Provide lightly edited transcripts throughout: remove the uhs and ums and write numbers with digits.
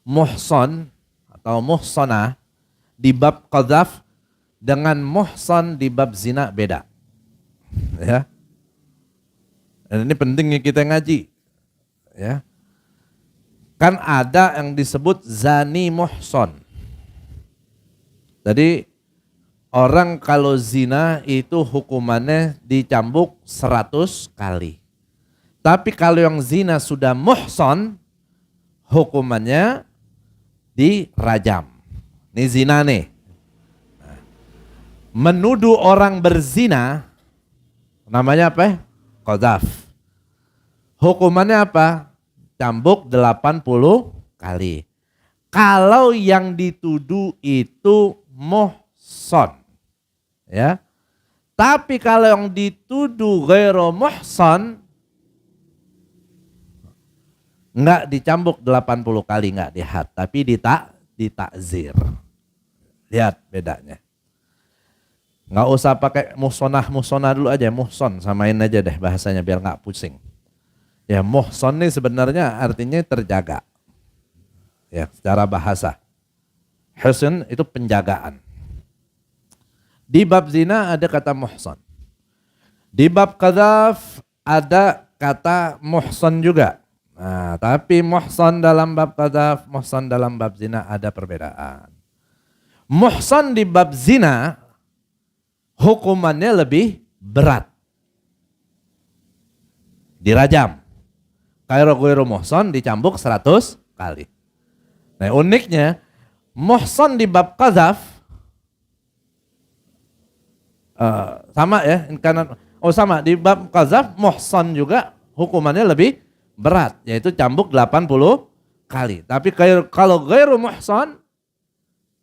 muhson atau muhsonah di bab qadzaf dengan muhson di bab zina beda. Ya. Dan ini pentingnya kita ngaji. Ya. Kan ada yang disebut zani muhson. Jadi orang kalau zina itu hukumannya dicambuk 100 kali. Tapi kalau yang zina sudah muhson, hukumannya dirajam. Ini zina nih. Menuduh orang berzina, namanya apa? Qadzaf. Hukumannya apa? Cambuk 80 kali. Kalau yang dituduh itu muhson. Ya. Tapi kalau yang dituduh ghairu muhson, enggak dicambuk 80 kali, enggak dihad, tapi ditakzir. Lihat bedanya. Enggak usah pakai muhsonah dulu aja, muhson samain aja deh bahasanya biar enggak pusing. Ya, muhson ini sebenarnya artinya terjaga. Ya, secara bahasa. Husn itu penjagaan. Di bab zina ada kata muhson. Di bab qadzaf ada kata muhson juga. Nah, tapi muhson dalam bab qadzaf, muhson dalam bab zina ada perbedaan. Muhson di bab zina hukumannya lebih berat. Dirajam. Ghairu muhson dicambuk 100 kali. Nah, uniknya muhson di bab qadzaf sama ya, karena sama di bab qadzaf muhson juga hukumannya lebih berat, yaitu cambuk 80 kali. Tapi kalau ghairu muhson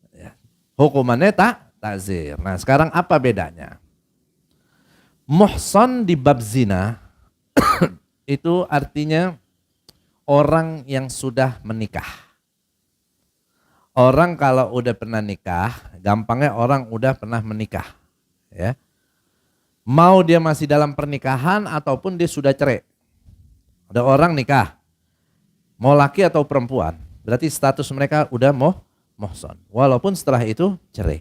ya, hukumannya takzir. Nah, sekarang apa bedanya? Muhson di bab zina itu artinya orang yang sudah menikah. Orang kalau udah pernah nikah, gampangnya orang udah pernah menikah. Ya. Mau dia masih dalam pernikahan ataupun dia sudah cerai. Ada orang nikah, mau laki atau perempuan, berarti status mereka udah muhson. Walaupun setelah itu cerai.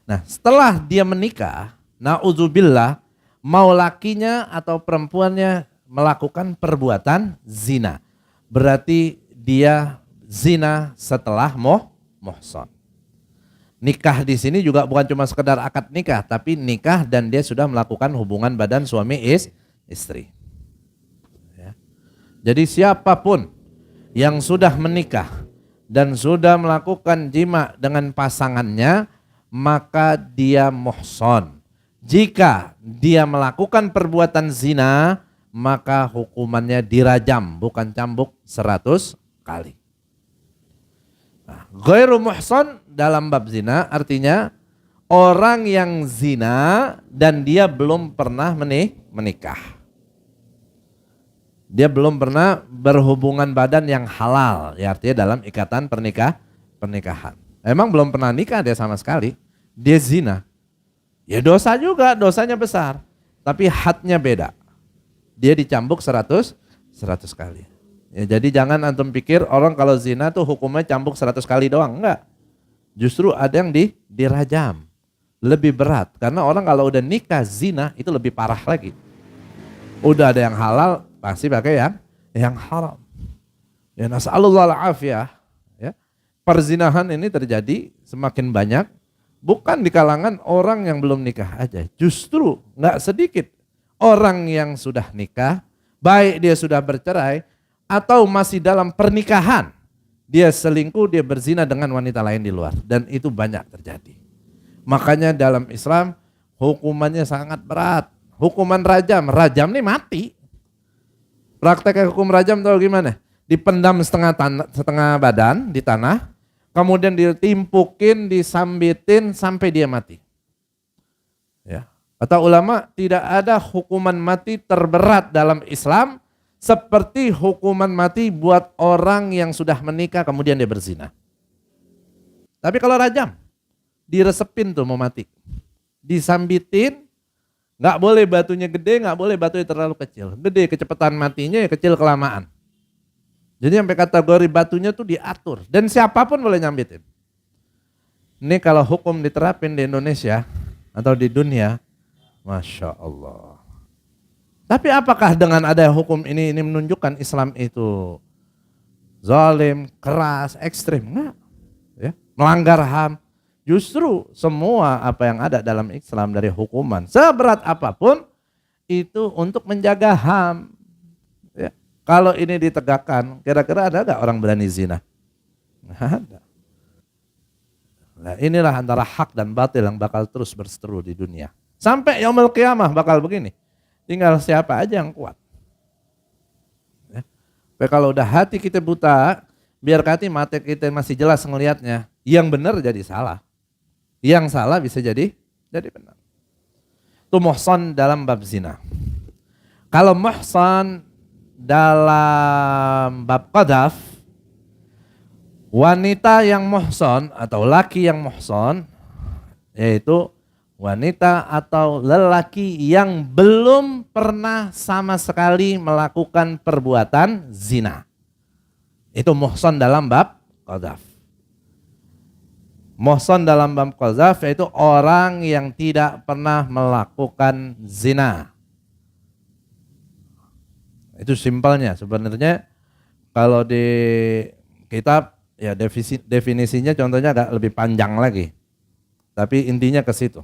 Nah, setelah dia menikah, na'udzubillah, mau lakinya atau perempuannya melakukan perbuatan zina, berarti dia zina setelah muhson. Nikah di sini juga bukan cuma sekedar akad nikah, tapi nikah dan dia sudah melakukan hubungan badan suami istri. Ya. Jadi siapapun yang sudah menikah dan sudah melakukan jima dengan pasangannya, maka dia muhson. Jika dia melakukan perbuatan zina, maka hukumannya dirajam, bukan cambuk 100 kali. Nah, ghairu muhson dalam bab zina artinya orang yang zina dan dia belum pernah menikah. Dia belum pernah berhubungan badan yang halal, ya artinya dalam ikatan pernikahan. Emang belum pernah nikah dia sama sekali, dia zina. Ya dosa juga, dosanya besar, tapi hadnya beda. Dia dicambuk 100 kali. Ya, jadi jangan antum pikir orang kalau zina tuh hukumnya cambuk 100 kali doang, enggak. Justru ada yang dirajam. Lebih berat, karena orang kalau udah nikah zina itu lebih parah lagi. Udah ada yang halal, pasti pakai yang haram. Ya nas'alullah al-afiyah. Ya. Perzinahan ini terjadi semakin banyak, bukan di kalangan orang yang belum nikah aja. Justru enggak sedikit orang yang sudah nikah, baik dia sudah bercerai atau masih dalam pernikahan, dia selingkuh, dia berzina dengan wanita lain di luar, dan itu banyak terjadi. Makanya dalam Islam hukumannya sangat berat. Hukuman rajam nih mati. Praktek hukum rajam tahu gimana? Dipendam setengah badan di tanah, kemudian ditimpukin, disambitin sampai dia mati. Ya. Kata ulama, tidak ada hukuman mati terberat dalam Islam seperti hukuman mati buat orang yang sudah menikah kemudian dia berzina. Tapi kalau rajam, diresepin tuh mau mati. Disambitin, nggak boleh batunya gede, nggak boleh batunya terlalu kecil. Gede kecepatan matinya, ya kecil kelamaan. Jadi sampai kategori batunya tuh diatur. Dan siapapun boleh nyambitin. Ini kalau hukum diterapin di Indonesia atau di dunia, Masya Allah. Tapi apakah dengan ada hukum ini menunjukkan Islam itu zalim, keras, ekstrim? Enggak. Ya. Melanggar HAM. Justru semua apa yang ada dalam Islam dari hukuman, seberat apapun, itu untuk menjaga HAM. Ya. Kalau ini ditegakkan, kira-kira ada gak orang berani zina? Nggak ada. Nah, inilah antara hak dan batil yang bakal terus berseteru di dunia. Sampai yaumul qiyamah bakal begini. Tinggal siapa aja yang kuat. Ya. Tapi kalau udah hati kita buta, biar mata kita masih jelas ngelihatnya, yang benar jadi salah. Yang salah bisa jadi benar. Itu muhsan dalam bab zina. Kalau muhsan dalam bab qadzaf, wanita yang muhsan atau laki yang muhsan, yaitu wanita atau lelaki yang belum pernah sama sekali melakukan perbuatan zina. Itu muhsan dalam bab qadzaf. Muhsan dalam bab qadzaf yaitu orang yang tidak pernah melakukan zina. Itu simpelnya. Sebenarnya kalau di kitab ya definisinya contohnya agak lebih panjang lagi. Tapi intinya ke situ.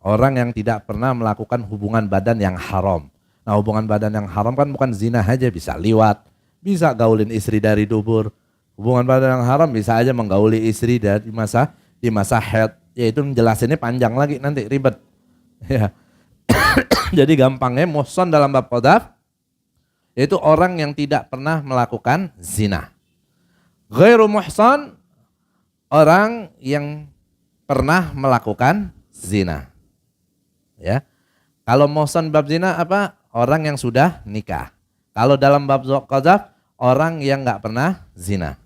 Orang yang tidak pernah melakukan hubungan badan yang haram. Nah, hubungan badan yang haram kan bukan zina aja, bisa liwat, bisa gaulin istri dari dubur. Hubungan badan yang haram bisa aja menggauli istri di masa haid. Ya itu menjelasinnya panjang lagi nanti ribet. Ya. Jadi gampangnya muhsan dalam bab qadzaf yaitu orang yang tidak pernah melakukan zina. Ghairu muhsan orang yang pernah melakukan zina. Ya. Kalau muhsan bab zina apa? Orang yang sudah nikah. Kalau dalam bab qadzaf orang yang enggak pernah zina.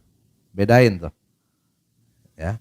Bedain tuh. Ya.